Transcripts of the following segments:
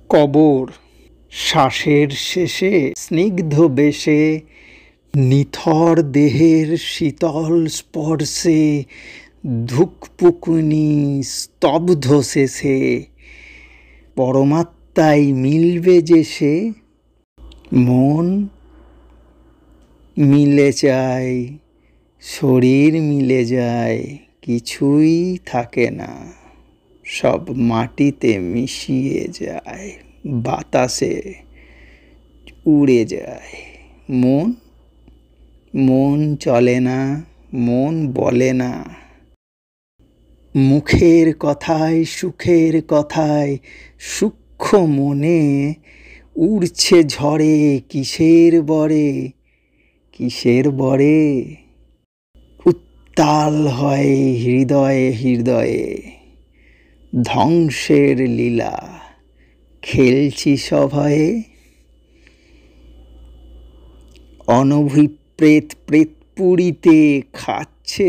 কবর শ্বাসের শেষে স্নিগ্ধ বেশে, নিথর দেহের শীতল স্পর্শে, ধুকপুকুনি স্তব্ধ শেষে, পরমাত্মায় মিলবে যে সে, মন মিলে যায়, শরীর মিলে যায়, কিছুই থাকে না, সব মাটিতে মিশিয়ে যায়, বাতাসে উড়ে যায়। মন চলে না, মন বলে না, মুখের কথায় সুখের কথায় সূক্ষ্ম মনে উড়ছে ঝড়ে কিসের বরে, উত্তাল হয় হৃদয়ে হৃদয়ে, ধ্বংসের লীলা খেলছি সভয়ে, অনভিপ্রেত প্রেতপুরীতে খাচ্ছে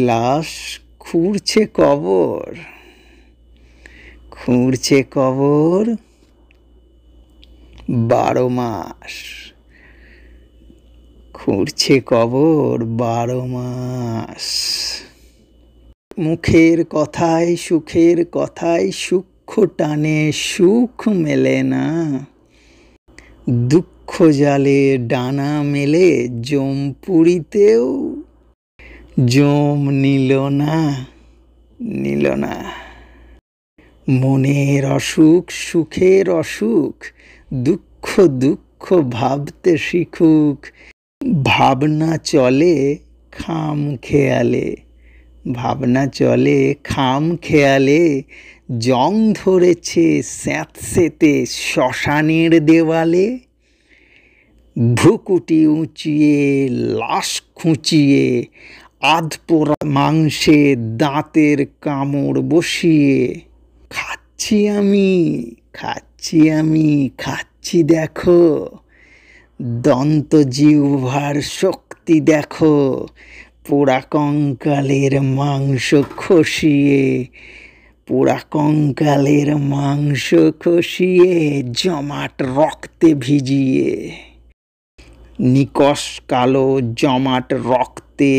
লাশ, খুঁড়ছে কবর 12 মাস, খুঁড়ছে কবর 12 মাস। মুখের কথায় সুখের কথায় সূক্ষ্ম টানে সুখ মেলে না, দুঃখ জালে ডানা মেলে জমপুরীতেও জম নিল না। মনের অসুখ সুখের অসুখ, দুঃখ ভাবতে শিখুক, ভাবনা চলে খাম খেয়ালে, জং ধরেছে স্যাঁতসেতে শ্মশানের দেওয়ালে, ভ্রুকুটি উঁচিয়ে লাশ খুঁচিয়ে, আধপোড়া মাংসে দাঁতের কামড় বসিয়ে, খাচ্ছি দেখো, দন্ত জিহ্বার শক্তি দেখো, পোড়া কঙ্কালের মাংস খসিয়ে জমাট রক্তে ভিজিয়ে, নিকষ কালো জমাট রক্তে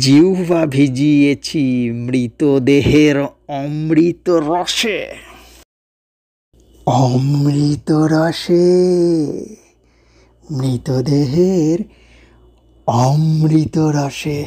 জিহ্বা ভিজিয়েছি মৃতদেহের অমৃত রসে, মৃতদেহের অমৃত রসে।